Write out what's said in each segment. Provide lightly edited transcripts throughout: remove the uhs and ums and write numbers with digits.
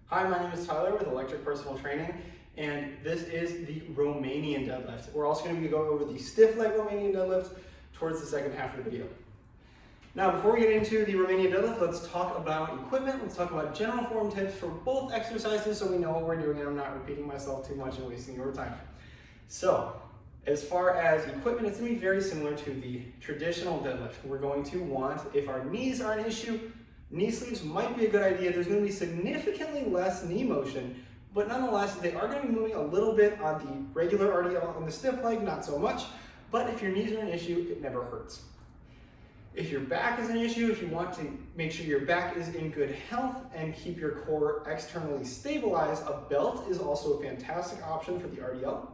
Hi, my name is Tyler with Electric Personal Training, and this is the Romanian Deadlift. We're also going to go over the Stiff Leg Romanian Deadlift towards the second half of the video. Now, before we get into the Romanian Deadlift, let's talk about equipment. Let's talk about general form tips for both exercises so we know what we're doing and I'm not repeating myself too much and wasting your time. So, as far as equipment, it's going to be very similar to the traditional deadlift. We're going to want, if our knees are an issue, knee sleeves might be a good idea. There's going to be significantly less knee motion, but nonetheless, they are going to be moving a little bit on the regular RDL on the stiff leg, not so much. But if your knees are an issue, it never hurts. If your back is an issue, if you want to make sure your back is in good health and keep your core externally stabilized, a belt is also a fantastic option for the RDL,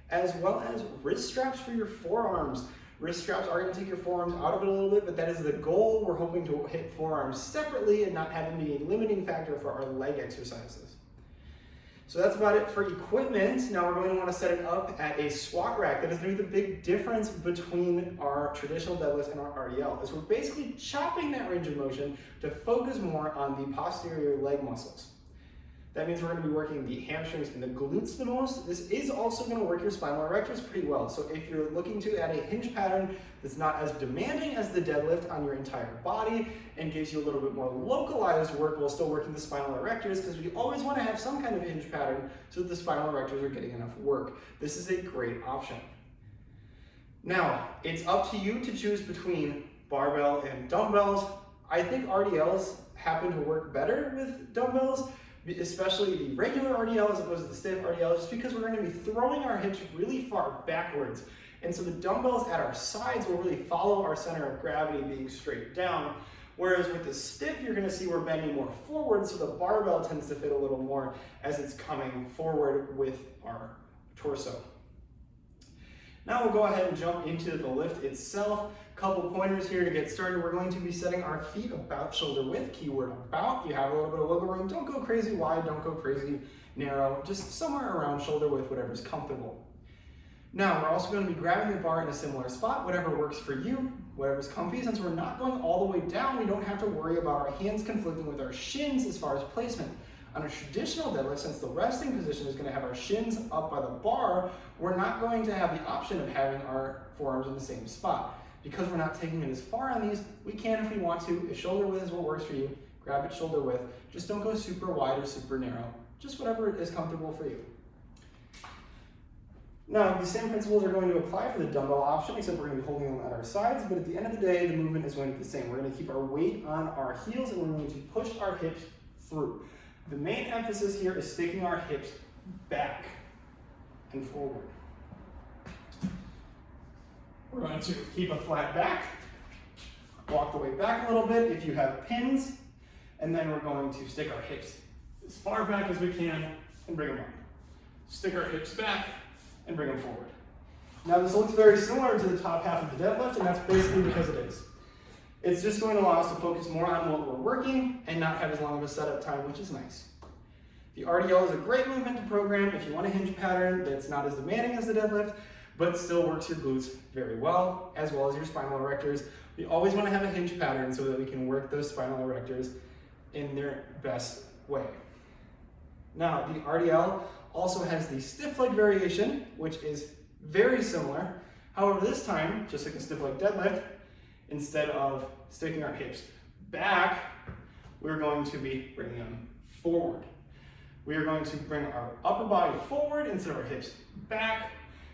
as well as wrist straps for your forearms. Wrist straps are going to take your forearms out of it a little bit, but that is the goal. We're hoping to hit forearms separately and not have them be a limiting factor for our leg exercises. So that's about it for equipment. Now we're going to want to set it up at a squat rack. That is going to be the big difference between our traditional deadlift and our RDL, is we're basically chopping that range of motion to focus more on the posterior leg muscles. That means we're going to be working the hamstrings and the glutes the most. This is also going to work your spinal erectors pretty well. So if you're looking to add a hinge pattern that's not as demanding as the deadlift on your entire body and gives you a little bit more localized work while still working the spinal erectors, because we always want to have some kind of hinge pattern so that the spinal erectors are getting enough work. This is a great option. Now, it's up to you to choose between barbell and dumbbells. I think RDLs happen to work better with dumbbells, especially the regular RDL as opposed to the stiff RDL, just because we're going to be throwing our hips really far backwards. And so the dumbbells at our sides will really follow our center of gravity being straight down. Whereas with the stiff, you're going to see we're bending more forward, so the barbell tends to fit a little more as it's coming forward with our torso. Now we'll go ahead and jump into the lift itself. Couple pointers here to get started. We're going to be setting our feet about shoulder width, keyword about. You have a little bit of wiggle room. Don't go crazy wide, don't go crazy narrow, just somewhere around shoulder width, whatever's comfortable. Now we're also going to be grabbing the bar in a similar spot, whatever works for you, whatever's comfy. Since we're not going all the way down, we don't have to worry about our hands conflicting with our shins as far as placement. On a traditional deadlift, since the resting position is going to have our shins up by the bar, we're not going to have the option of having our forearms in the same spot. Because we're not taking it as far on these, we can if we want to. If shoulder width is what works for you, grab it shoulder width. Just don't go super wide or super narrow. Just whatever is comfortable for you. Now, the same principles are going to apply for the dumbbell option, except we're going to be holding them at our sides, but at the end of the day, the movement is going to be the same. We're going to keep our weight on our heels and we're going to push our hips through. The main emphasis here is sticking our hips back and forward. We're going to keep a flat back, walk the way back a little bit if you have pins, and then we're going to stick our hips as far back as we can and bring them up. Stick our hips back and bring them forward. Now this looks very similar to the top half of the deadlift, and that's basically because it is. It's just going to allow us to focus more on what we're working and not have as long of a setup time, which is nice. The RDL is a great movement to program if you want a hinge pattern that's not as demanding as the deadlift, but still works your glutes very well as your spinal erectors. We always want to have a hinge pattern so that we can work those spinal erectors in their best way. Now, the RDL also has the stiff leg variation, which is very similar. However, this time, just like a stiff leg deadlift, instead of sticking our hips back, we're going to be bringing them forward. We are going to bring our upper body forward instead of our hips back.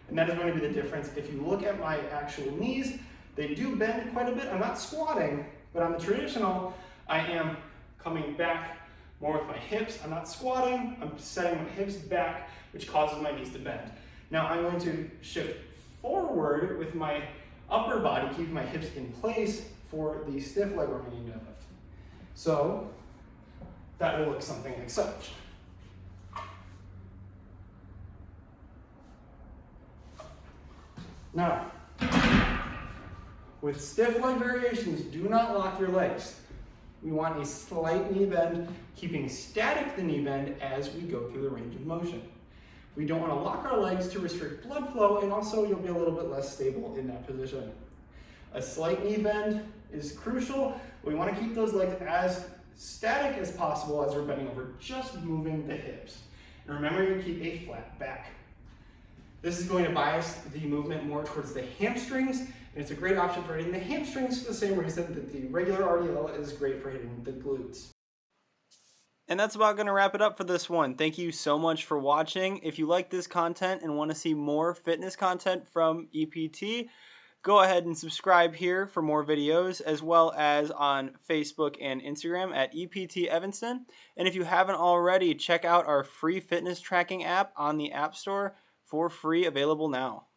And that is going to be the difference. If you look at my actual knees, they do bend quite a bit. I'm not squatting, but on the traditional, I am coming back more with my hips. I'm not squatting, I'm setting my hips back, which causes my knees to bend. Now I'm going to shift forward with my upper body, keeping my hips in place for the stiff leg Romanian deadlift. So that will look something like such. Now, with stiff leg variations, do not lock your legs. We want a slight knee bend, keeping static the knee bend as we go through the range of motion. We don't want to lock our legs to restrict blood flow, and also you'll be a little bit less stable in that position. A slight knee bend is crucial. We want to keep those legs as static as possible as we're bending over, just moving the hips. And remembering to keep a flat back. This is going to bias the movement more towards the hamstrings, and it's a great option for hitting the hamstrings for the same reason that the regular RDL is great for hitting the glutes. And that's about going to wrap it up for this one. Thank you so much for watching. If you like this content and want to see more fitness content from EPT, go ahead and subscribe here for more videos, as well as on Facebook and Instagram at EPT Evanston. And if you haven't already, check out our free fitness tracking app on the App Store for free, available now.